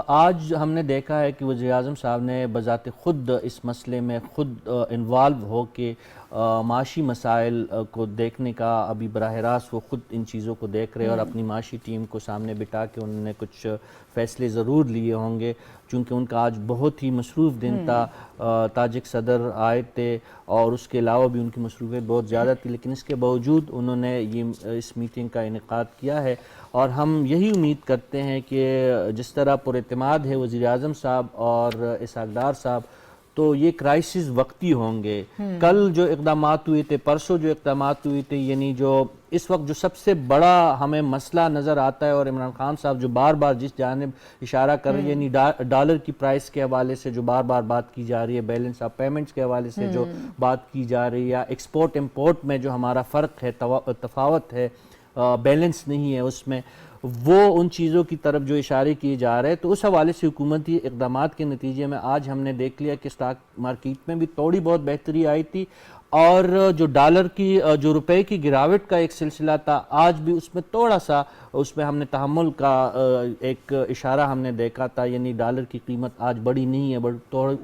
آج ہم نے دیکھا ہے کہ وزیر اعظم صاحب نے بذات خود اس مسئلے میں خود انوالو ہو کے معاشی مسائل کو دیکھنے کا, ابھی براہ راست وہ خود ان چیزوں کو دیکھ رہے ہیں, اور اپنی معاشی ٹیم کو سامنے بٹھا کے انہوں نے کچھ فیصلے ضرور لیے ہوں گے, چونکہ ان کا آج بہت ہی مصروف دن تھا. تاجک صدر آئے تھے اور اس کے علاوہ بھی ان کی مصروفیت بہت زیادہ تھی, لیکن اس کے باوجود انہوں نے اس میٹنگ کا انعقاد کیا ہے. اور ہم یہی امید کرتے ہیں کہ جس طرح پر اعتماد ہے وزیر اعظم صاحب اور اسحاق ڈار صاحب, تو یہ کرائسس وقتی ہوں گے. کل جو اقدامات ہوئے تھے, پرسوں جو اقدامات ہوئے تھے, یعنی جو اس وقت جو سب سے بڑا ہمیں مسئلہ نظر آتا ہے, اور عمران خان صاحب جو بار بار جس جانب اشارہ کر رہے ہیں, یعنی ڈالر کی پرائس کے حوالے سے جو بار بار بات کی جا رہی ہے, بیلنس آف پیمنٹس کے حوالے سے جو بات کی جا رہی ہے, یا ایکسپورٹ امپورٹ میں جو ہمارا فرق ہے, تفاوت ہے, بیلنس نہیں ہے اس میں, وہ ان چیزوں کی طرف جو اشارے کیے جا رہے ہیں، تو اس حوالے سے حکومتی اقدامات کے نتیجے میں آج ہم نے دیکھ لیا کہ اسٹاک مارکیٹ میں بھی تھوڑی بہت بہتری آئی تھی، اور جو ڈالر کی جو روپے کی گراوٹ کا ایک سلسلہ تھا، آج بھی اس میں تھوڑا سا اس میں ہم نے تحمل کا ایک اشارہ ہم نے دیکھا تھا، یعنی ڈالر کی قیمت آج بڑی نہیں ہے،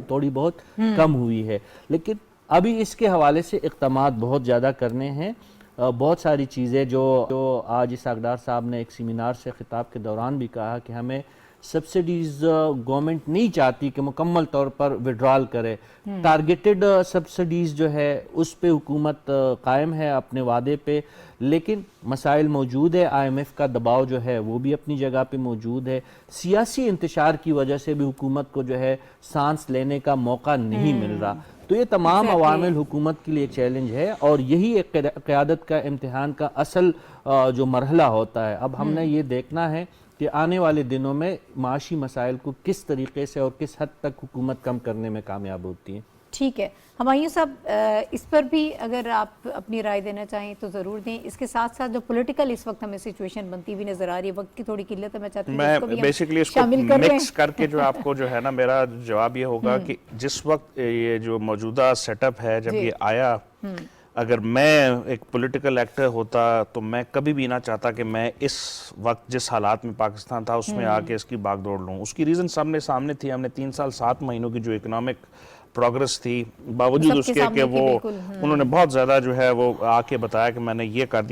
تھوڑی بہت کم ہوئی ہے، لیکن ابھی اس کے حوالے سے اقدامات بہت زیادہ کرنے ہیں۔ بہت ساری چیزیں جو آج اسحاق ڈار صاحب نے ایک سیمینار سے خطاب کے دوران بھی کہا کہ ہمیں سبسڈیز گورنمنٹ نہیں چاہتی کہ مکمل طور پر وڈرال کرے، ٹارگیٹڈ سبسڈیز جو ہے اس پہ حکومت قائم ہے اپنے وعدے پہ، لیکن مسائل موجود ہے، آئی ایم ایف کا دباؤ جو ہے وہ بھی اپنی جگہ پہ موجود ہے، سیاسی انتشار کی وجہ سے بھی حکومت کو جو ہے سانس لینے کا موقع نہیں مل رہا، تو یہ تمام عوامل حکومت کے لیے ایک چیلنج ہے، اور یہی ایک قیادت کا امتحان کا اصل جو مرحلہ ہوتا ہے۔ اب ہم نے یہ دیکھنا ہے کہ آنے والے دنوں میں معاشی مسائل کو کس طریقے سے اور کس حد تک حکومت کم کرنے میں کامیاب ہوتی ہے۔
ٹھیک ہے ہمایوں صاحب، اس پر بھی اگر آپ اپنی رائے دینا چاہیں تو ضرور دیں۔ اس کے ساتھ ساتھ جو پولیٹیکل اس وقت ہمیں سچویشن بنتی ہوئی نظر آ رہی ہے، وقت کی تھوڑی قلت ہے، میں چاہتی ہوں
میں
اس کو بھی ہم
بیسیکلی اس کو
شامل کر لیں۔
مکس کر کے جو آپ کو جو ہے نا، میرا جواب یہ ہوگا کہ جس وقت یہ جو موجودہ سیٹ اپ ہے جب یہ آیا، اگر میں ایک پولیٹیکل ایکٹر ہوتا تو میں کبھی بھی نہ چاہتا کہ میں اس وقت جس حالات میں پاکستان تھا اس میں آ کے اس کی باغ دوڑ لوں۔ اس کی ریزن سامنے تھی، ہم نے 3 سال 7 مہینوں کی جو اکنامک پروگرس تھی، باوجود اس کے کہ وہ انہوں نے بہت زیادہ جو ہے وہ آ کے بتایا کہ میں نے یہ کر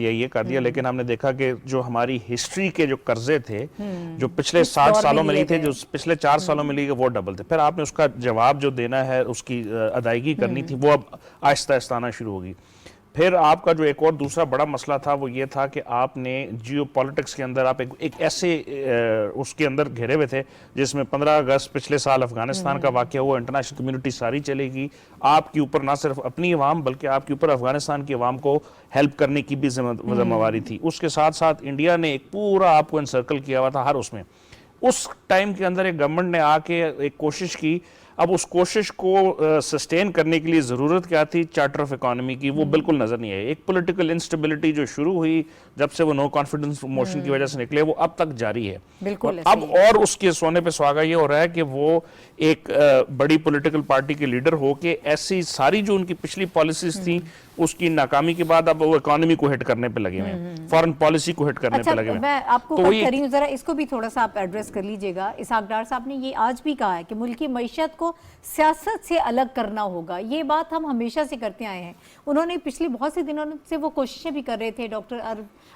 دیا، لیکن ہم نے دیکھا کہ جو ہماری ہسٹری کے جو قرضے تھے جو پچھلے 60 سالوں میں نہیں تھے، جو پچھلے 4 سالوں میں لیے وہ ڈبل تھے، پھر آپ نے اس کا جواب جو دینا ہے، اس کی ادائیگی کرنی تھی، وہ اب آہستہ آہستہ آنا شروع ہوگی۔ پھر آپ کا جو ایک اور دوسرا بڑا مسئلہ تھا وہ یہ تھا کہ آپ نے جیو پالیٹکس کے اندر آپ ایک ایسے اس کے اندر گھیرے ہوئے تھے جس میں 15 اگست پچھلے سال افغانستان کا واقعہ ہوا، انٹرنیشنل کمیونٹی ساری چلے گی، آپ کے اوپر نہ صرف اپنی عوام بلکہ آپ کے اوپر افغانستان کی عوام کو ہیلپ کرنے کی بھی ذمہ واری تھی۔ اس کے ساتھ ساتھ انڈیا نے ایک پورا آپ کو انسرکل کیا ہوا تھا ہر اس میں۔ اس ٹائم کے اندر ایک گورنمنٹ نے آ کے ایک کوشش کی، اب اس کوشش کو سسٹین کرنے کے لیے ضرورت کیا تھی؟ چارٹر آف اکانومی کی، وہ بالکل نظر نہیں آئی۔ ایک پولیٹیکل انسٹیبلٹی جو شروع ہوئی جب سے وہ نو کانفیڈنس موشن کی وجہ سے نکلے، وہ اب تک جاری ہے۔
بالکل
اب اور اس کے سونے پہ سہاگا یہ ہو رہا ہے کہ وہ ایک بڑی پولیٹیکل پارٹی کے لیڈر ہو کے ایسی ساری جو ان کی پچھلی پالیسیز تھیں اس کی ناکامی کے بعد اب وہ اکانومی کو ہٹ کرنے پہ لگے ہوئے ہیں، فارن پالیسی کو ہٹ کرنے پہ لگے ہوئے ہیں۔
میں آپ کو کٹ کری ہوں، ذرا اس کو بھی تھوڑا سا آپ ایڈریس کر لیجئے گا۔ اسحاق ڈار صاحب نے یہ آج بھی کہا ہے کہ ملک کی معیشت کو سیاست سے الگ کرنا ہوگا، یہ بات ہم ہمیشہ سے کرتے آئے ہیں۔ انہوں نے پچھلے بہت سے دنوں سے وہ کوششیں بھی کر رہے تھے، ڈاکٹر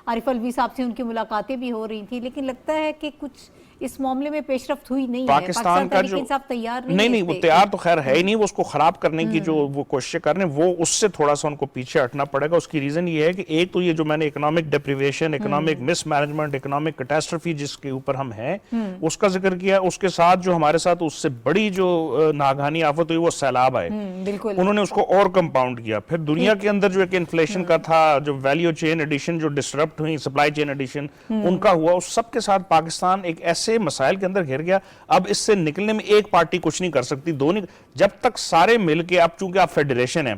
عارف الوی صاحب سے ان کی ملاقاتیں بھی ہو رہی تھیں، لیکن لگتا ہے کہ کچھ اس معاملے میں پیش رفت ہوئی نہیں ہے۔
پاکستان کا جو
تیار
نہیں وہ تیار تو خیر ہے ہی نہیں، وہ اس کو خراب کرنے کی جو وہ کوششیں کر رہے ہیں، وہ اس سے تھوڑا سا ان کو پیچھے ہٹنا پڑے گا۔ اس کی ریزن یہ ہے کہ ایک تو یہ جو میں نے اکنامک ڈیپریویشن، اکنامک مس مینجمنٹ، اکنامک کیٹاسٹرفی جس کے اوپر ہم ہیں اس کا ذکر کیا، اس کے ساتھ جو ہمارے ساتھ اس سے بڑی جو ناگہانی آفت ہوئی وہ سیلاب آئے، انہوں نے اس کو اور کمپاؤنڈ کیا۔ پھر دنیا کے اندر جو ایک انفلیشن کا تھا، جو ویلیو چین ایڈیشن جو ڈسٹرپٹ ہوئی، سپلائی چین ایڈیشن ان کا ہوا، اس سب کے ساتھ پاکستان ایک ایسے مسائل کے اندر گھر گیا۔ اب اس سے نکلنے میں ایک پارٹی کچھ نہیں کر سکتی، دو نہیں، جب تک سارے مل کے، اب چونکہ آپ فیڈریشن ہیں،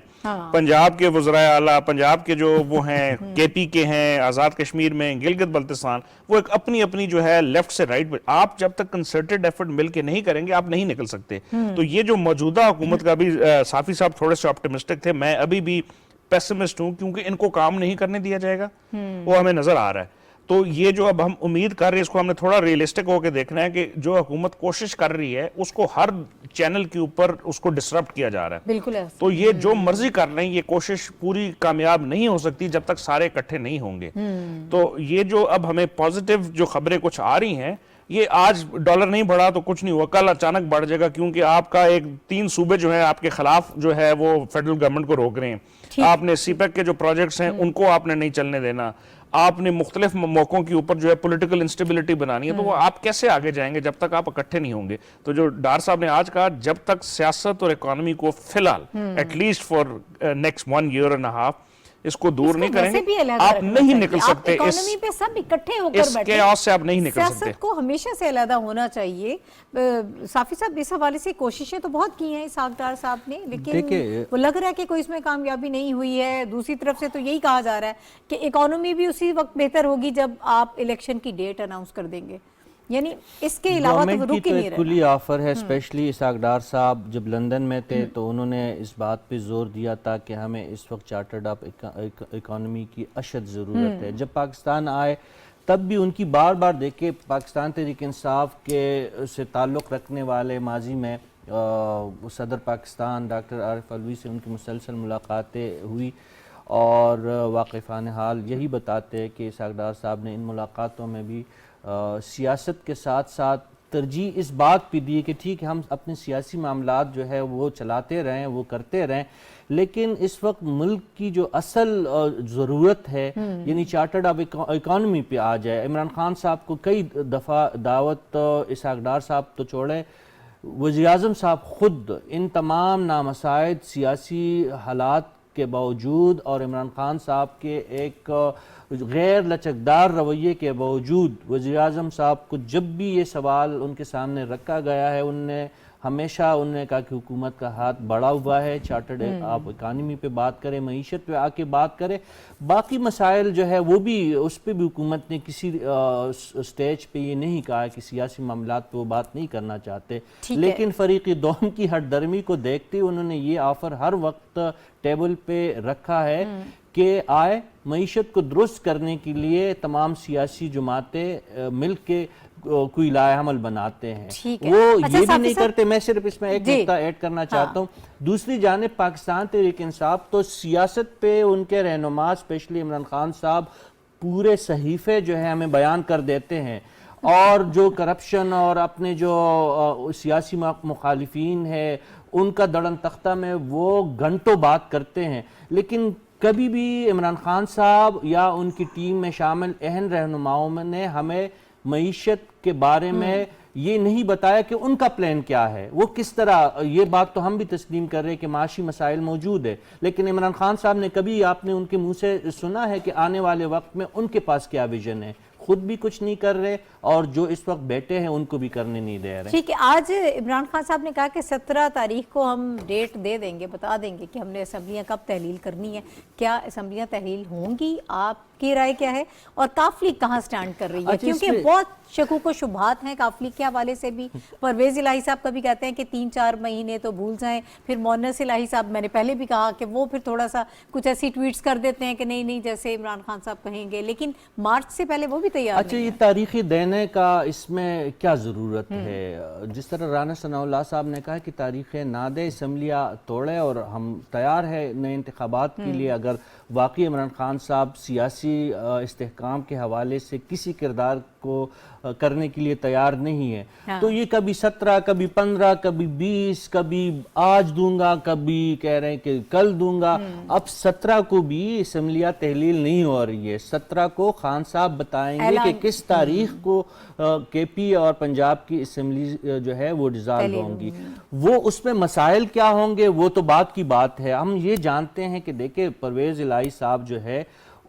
پنجاب کے وزرائے اعلیٰ، پنجاب کے جو وہ ہیں، کے پی کے ہیں، آزاد کشمیر میں، گلگت بلتستان، وہ ایک اپنی اپنی جو ہے لیفٹ سے رائٹ پہ، آپ جب تک کنسرٹڈ ایفرٹ مل کے نہیں کریں گے آپ نہیں نکل سکتے۔ تو یہ جو موجودہ حکومت کا بھی صافی صاحب تھوڑے سے آپٹیمسٹک تھے، میں ابھی بھی پیسمسٹ ہوں، کیونکہ ان کو کام نہیں کرنے دیا جائے گا، وہ ہمیں نظر آ رہا ہے۔ تو یہ جو اب ہم امید کر رہے ہیں، اس کو ہم نے تھوڑا ریئلسٹک ہو کے دیکھنا ہے کہ جو حکومت کوشش کر رہی ہے اس کو ہر چینل کے اوپر اس کو ڈسرپٹ کیا جا رہا ہے۔
بالکل،
تو یہ جو مرضی کر رہے ہیں، یہ کوشش پوری کامیاب نہیں ہو سکتی جب تک سارے اکٹھے نہیں ہوں گے۔ تو یہ جو اب ہمیں پازیٹیو جو خبریں کچھ آ رہی ہیں، یہ آج ڈالر نہیں بڑھا تو کچھ نہیں ہوا، کل اچانک بڑھ جائے گا، کیونکہ آپ کا ایک 3 صوبے جو ہیں آپ کے خلاف جو ہے وہ فیڈرل گورنمنٹ کو روک رہے ہیں۔ آپ نے سی پیک کے جو پروجیکٹس ہیں ان کو آپ نے نہیں چلنے دینا، آپ نے مختلف موقعوں کے اوپر جو ہے پولیٹیکل انسٹیبلٹی بنانی ہے، تو وہ آپ کیسے آگے جائیں گے جب تک آپ اکٹھے نہیں ہوں گے؟ تو جو ڈار صاحب نے آج کہا، جب تک سیاست اور اکانومی کو فی الحال at least for next 1.5 years اس کو دور نہیں کریں
ویسے بھی
گے
علیحدہ
آپ
رکھنا
نہیں
چاہیے.
نکل
آپ
سکتے
اکانومی پہ سب اکٹھے ہو کر
اس
بیٹھے.
chaos سے آپ نہیں نکل سکتے.
سیاست کو ہمیشہ سے علیحدہ ہونا چاہیے. صافی صاحب اس حوالے سے کوششیں تو بہت کی ہیں اسحاق ڈار صاحب نے, لیکن وہ لگ رہا ہے کہ کوئی اس میں کامیابی نہیں ہوئی ہے. دوسری طرف سے تو یہی کہا جا رہا ہے کہ اکانومی بھی اسی وقت بہتر ہوگی جب آپ الیکشن کی ڈیٹ اناؤنس کر دیں گے. یعنی اس کے علاوہ تو وہ رک ہی نہیں رہا.
کلی آفر ہے. اسپیشلی اسحاق ڈار صاحب جب لندن میں تھے تو انہوں نے اس بات پہ زور دیا تھا کہ ہمیں اس وقت چارٹرڈ اپ اکانومی کی اشد ضرورت ہے. جب پاکستان آئے تب بھی ان کی بار بار دیکھے پاکستان تحریک انصاف کے سے تعلق رکھنے والے ماضی میں صدر پاکستان ڈاکٹر عارف علوی سے ان کی مسلسل ملاقاتیں ہوئی اور واقفان حال یہی بتاتے ہیں کہ اسحاق ڈار صاحب نے ان ملاقاتوں میں بھی سیاست کے ساتھ ساتھ ترجیح اس بات پہ دی کہ ٹھیک ہے ہم اپنے سیاسی معاملات جو ہے وہ چلاتے رہیں, وہ کرتے رہیں, لیکن اس وقت ملک کی جو اصل ضرورت ہے یعنی چارٹرڈ اب اکانومی پہ آ جائے. عمران خان صاحب کو کئی دفعہ دعوت, اسحاق ڈار صاحب تو چھوڑے, وزیر اعظم صاحب خود ان تمام نامساعد سیاسی حالات کے باوجود اور عمران خان صاحب کے ایک غیر لچکدار رویے کے باوجود وزیر اعظم صاحب کو جب بھی یہ سوال ان کے سامنے رکھا گیا ہے ہمیشہ انہوں نے کہا کہ حکومت کا ہاتھ بڑا ہوا ہے, چارٹرڈ آپ اکانومی پہ بات کریں, معیشت پہ آ کے بات کریں, باقی مسائل جو ہے وہ بھی اس پہ بھی حکومت نے کسی سٹیج پہ یہ نہیں کہا کہ سیاسی معاملات پہ وہ بات نہیں کرنا چاہتے. لیکن فریق دوم کی ہٹ درمی کو دیکھتے انہوں نے یہ آفر ہر وقت ٹیبل پہ رکھا ہے کہ آئے معیشت کو درست کرنے کے لیے تمام سیاسی جماعتیں مل کے کوئی لائحہ عمل بناتے ہیں. وہ یہ بھی نہیں کرتے. میں صرف اس میں ایک نقطہ ایڈ کرنا چاہتا ہوں. دوسری جانب پاکستان تحریک انصاف تو سیاست پہ ان کے رہنما اسپیشلی عمران خان صاحب پورے صحیفے جو ہے ہمیں بیان کر دیتے ہیں اور جو کرپشن اور اپنے جو سیاسی مخالفین ہے ان کا دڑن تختہ میں وہ گھنٹوں بات کرتے ہیں, لیکن کبھی بھی عمران خان صاحب یا ان کی ٹیم میں شامل اہم رہنماؤں نے ہمیں معیشت کے بارے میں یہ نہیں بتایا کہ ان کا پلان کیا ہے, وہ کس طرح. یہ بات تو ہم بھی تسلیم کر رہے ہیں کہ معاشی مسائل موجود ہے, لیکن عمران خان صاحب نے کبھی آپ نے ان کے منہ سے سنا ہے کہ آنے والے وقت میں ان کے پاس کیا ویژن ہے؟ خود بھی کچھ نہیں کر رہے اور جو اس وقت بیٹھے ہیں ان کو بھی کرنے نہیں دے رہے.
ٹھیک ہے, آج عمران خان صاحب نے کہا کہ 17 تاریخ کو ہم ڈیٹ دے دیں گے, بتا دیں گے کہ ہم نے اسمبلیاں کب تحلیل کرنی ہے. کیا اسمبلیاں تحلیل ہوں گی؟ آپ کی رائے کیا ہے؟ اور کاف لیگ کہاں سٹینڈ کر رہی ہے؟ کیونکہ بہت شکوک و شبہات ہیں کاف لیگ کے حوالے سے بھی. پرویز الہی صاحب کبھی کہتے ہیں کہ 3-4 مہینے تو بھول جائیں, پھر مونس الہی صاحب میں نے پہلے بھی کہا کہ وہ پھر تھوڑا سا کچھ ایسی ٹویٹس کر دیتے ہیں کہ نہیں جیسے عمران خان صاحب کہیں گے, لیکن مارچ سے پہلے وہ بھی تیار
اچھا یہ تاریخی دینے کا اس میں کیا ضرورت ہے؟ جس طرح رانا ثناء اللہ صاحب نے کہا کہ تاریخ نہ دے, اسمبلیاں توڑے, اور ہم تیار ہے نئے انتخابات کے لیے اگر واقعی عمران خان صاحب سیاسی استحکام کے حوالے سے کسی کردار کو کرنے کے لیے تیار نہیں ہے. تو یہ کبھی 17, کبھی 15, کبھی 20, کبھی آج دوں گا, کبھی کہہ رہے ہیں کہ کل دوں گا. اب 17 کو بھی اسمبلیاں تحلیل نہیں ہو رہی ہے. 17 کو خان صاحب بتائیں گے کہ کس تاریخ کو کے پی اور پنجاب کی اسمبلی جو ہے وہ ڈیزالو ہوں گی. وہ اس میں مسائل کیا ہوں گے وہ تو بات کی بات ہے. ہم یہ جانتے ہیں کہ دیکھیں پرویز الہی صاحب جو ہے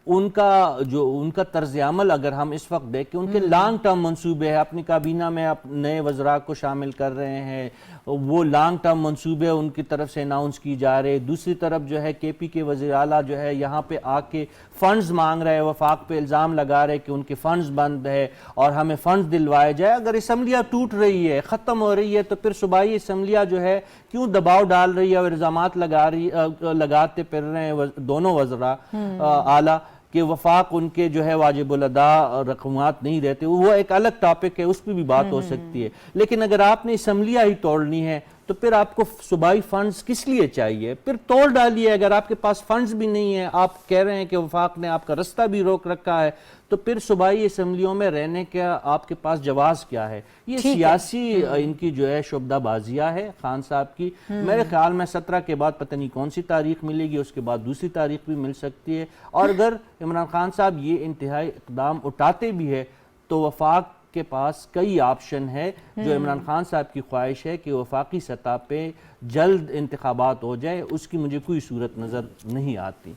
ان کا طرز عمل اگر ہم اس وقت دیکھیں, ان کے لانگ ٹرم منصوبے ہیں, اپنی کابینہ میں نئے وزراء کو شامل کر رہے ہیں, وہ لانگ ٹرم منصوبے ان کی طرف سے اناؤنس کی جا رہے. دوسری طرف جو ہے کے پی کے وزیر اعلیٰ جو ہے یہاں پہ آ کے فنڈز مانگ رہے, وفاق پہ الزام لگا رہے کہ ان کے فنڈز بند ہے اور ہمیں فنڈز دلوائے جائے. اگر اسمبلیاں ٹوٹ رہی ہے, ختم ہو رہی ہے, تو پھر صوبائی اسمبلیاں جو ہے کیوں دباؤ ڈال رہی ہے اور الزامات لگاتے پھر رہے ہیں دونوں وزراء اعلیٰ کہ وفاق ان کے جو ہے واجب الادا رقمات نہیں دیتے. وہ ایک الگ ٹاپک ہے, اس پہ بھی بات ہو سکتی ہے. لیکن اگر آپ نے اسمبلیاں ہی توڑنی ہے تو پھر آپ کو صوبائی فنڈز کس لیے چاہیے؟ پھر توڑ ڈالیے. اگر آپ کے پاس فنڈز بھی نہیں ہیں, آپ کہہ رہے ہیں کہ وفاق نے آپ کا رستہ بھی روک رکھا ہے, تو پھر صوبائی اسمبلیوں میں رہنے کا آپ کے پاس جواز کیا ہے؟ یہ سیاسی ان کی جو ہے شعبدہ بازیاں ہے خان صاحب کی. میرے خیال میں 17 کے بعد پتہ نہیں کون سی تاریخ ملے گی, اس کے بعد دوسری تاریخ بھی مل سکتی ہے. اور اگر عمران خان صاحب یہ انتہائی اقدام اٹھاتے بھی ہے تو وفاق کے پاس کئی آپشن ہے. جو عمران خان صاحب کی خواہش ہے کہ وفاقی سطح پہ جلد انتخابات ہو جائے, اس کی مجھے کوئی صورت نظر نہیں آتی.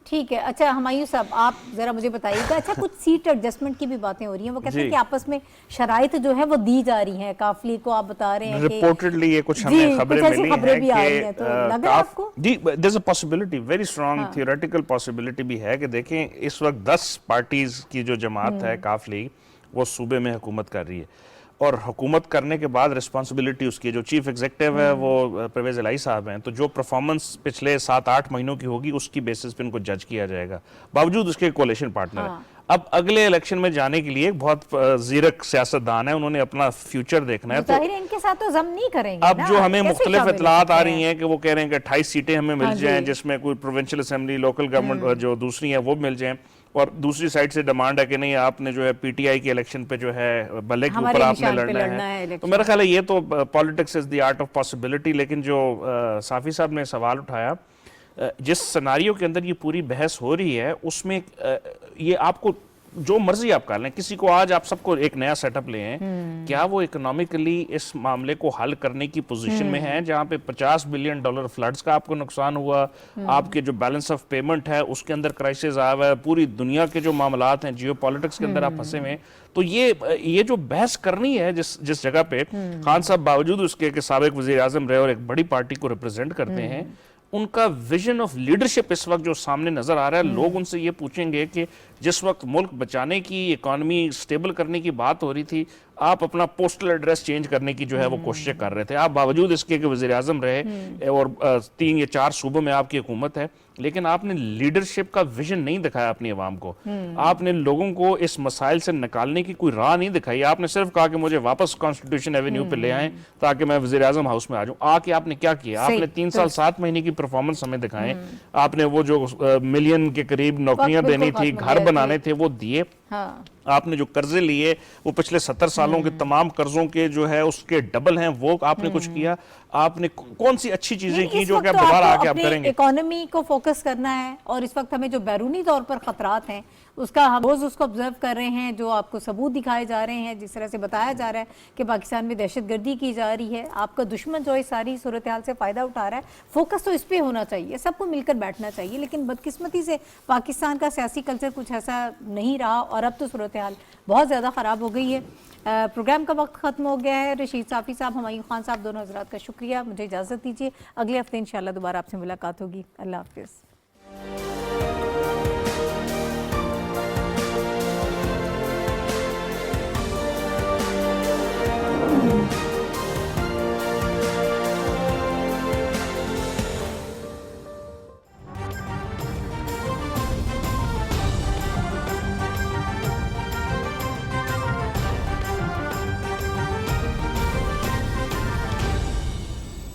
ٹھیک ہے. اچھا ہمایوں صاحب آپ ذرا مجھے بتائیے گا, اچھا کچھ سیٹ ایڈجسٹمنٹ کی بھی باتیں ہو رہی ہیں, وہ کہتے ہیں کہ آپس میں شرائط جو ہے وہ دی جا رہی ہیں, کاف لیگ کو آپ بتا رہے ہیں کہ
ریپورٹڈلی یہ کچھ ہمیں خبریں ملی ہیں کہ
تو لگ رہا ہے آپ کو
جی there is a possibility, very strong theoretical possibility بھی ہے کہ دیکھیں اس وقت 10 پارٹیز کی جو جماعت ہے کاف لیگ, وہ صوبے میں حکومت کر رہی ہے, اور حکومت کرنے کے بعد رسپانسبلٹی اس کی جو چیف ایگزیکٹو ہے وہ پرویز الہی صاحب ہیں, تو جو پرفارمنس پچھلے 7-8 مہینوں کی ہوگی اس کی بیسس پہ ان کو جج کیا جائے گا, باوجود اس کے کولیشن پارٹنر ہے. اب اگلے الیکشن میں جانے کے لیے ایک بہت زیرک سیاستدان ہے, انہوں نے اپنا فیوچر دیکھنا ہے, تو
ظاہر ہے ان کے ساتھ تو ضم نہیں کریں گے.
اب جو ہمیں مختلف اطلاعات آ رہی ہیں کہ وہ کہہ رہے ہیں کہ 28 سیٹیں ہمیں مل جائیں, جس میں کوئی پروونشل اسمبلی, لوکل گورنمنٹ جو دوسری ہیں وہ مل جائیں, اور دوسری سائڈ سے ڈیمانڈ ہے کہ نہیں آپ نے جو ہے پی ٹی آئی کے الیکشن پہ جو ہے بلے کے اوپر آپ نے لڑنا ہے. تو میرا خیال ہے یہ تو politics is the art of possibility. لیکن جو صافی صاحب نے سوال اٹھایا, جس سناریو کے اندر یہ پوری بحث ہو رہی ہے اس میں یہ آپ کو جو مرضی آپ کر لیں, کسی کو آج آپ سب کو ایک نیا سیٹ اپ لے ہیں, کیا وہ اکنامکلی اس معاملے کو حل کرنے کی پوزیشن میں ہیں جہاں پہ $50 بلین فلڈز کا آپ کو نقصان ہوا, آپ کے جو بیلنس آف پیمنٹ ہے اس کے اندر کرائسس آیا ہوا ہے, پوری دنیا کے جو معاملات ہیں جیو پالیٹکس کے اندر آپ پھنسے ہوئے ہیں. تو یہ جو بحث کرنی ہے جس جگہ پہ خان صاحب باوجود اس کے کہ سابق وزیر اعظم رہے اور ایک بڑی پارٹی کو ریپرزینٹ کرتے ہیں, ان کا ویژن آف لیڈرشپ اس وقت جو سامنے نظر آ رہا ہے, لوگ ان سے یہ پوچھیں گے کہ جس وقت ملک بچانے کی, اکانومی سٹیبل کرنے کی بات ہو رہی تھی, آپ اپنا پوسٹل ایڈریس چینج کرنے کی جو ہے وہ کوششیں کر رہے تھے. آپ باوجود اس کے کہ وزیر اعظم رہے اور 3 یا 4 صوبوں میں آپ کی حکومت ہے, لیکن آپ نے لیڈرشپ کا ویژن نہیں دکھایا اپنی عوام کو. آپ نے لوگوں کو اس مسائل سے نکالنے کی کوئی راہ نہیں دکھائی. آپ نے صرف کہا کہ مجھے واپس کانسٹیٹیوشن ایونیو پہ لے آئیں تاکہ میں وزیر اعظم ہاؤس میں آ جاؤں. آ کے آپ نے کیا کیا؟ آپ نے 3 سال 7 مہینے کی پرفارمنس ہمیں دکھائیں. آپ نے وہ جو ملین کے قریب نوکریاں دینی تھی, گھر بنانے تھے, وہ دیے. آپ نے جو قرضے لیے وہ پچھلے 70 سالوں کے تمام قرضوں کے جو ہے اس کے ڈبل ہیں, وہ آپ نے کچھ کیا. آپ نے کون سی اچھی چیزیں کی جو کہ آپ دوبارہ آ کے آپ کریں گے؟
اکانومی کو فوکس کرنا ہے, اور اس وقت ہمیں جو بیرونی طور پر خطرات ہیں اس کا ہم روز اس کو آبزرو کر رہے ہیں, جو آپ کو ثبوت دکھائے جا رہے ہیں, جس طرح سے بتایا جا رہا ہے کہ پاکستان میں دہشت گردی کی جا رہی ہے. آپ کا دشمن جو ہے ساری صورتحال سے فائدہ اٹھا رہا ہے. فوکس تو اس پہ ہونا چاہیے, سب کو مل کر بیٹھنا چاہیے, لیکن بدقسمتی سے پاکستان کا سیاسی کلچر کچھ ایسا نہیں رہا, اور اب تو صورتحال بہت زیادہ خراب ہو گئی ہے. پروگرام کا وقت ختم ہو گیا ہے. رشید صافی صاحب, ہمایوں خان صاحب, دونوں حضرات کا شکریہ. مجھے اجازت دیجیے, اگلے ہفتے انشاءاللہ دوبارہ آپ سے ملاقات ہوگی. اللہ حافظ.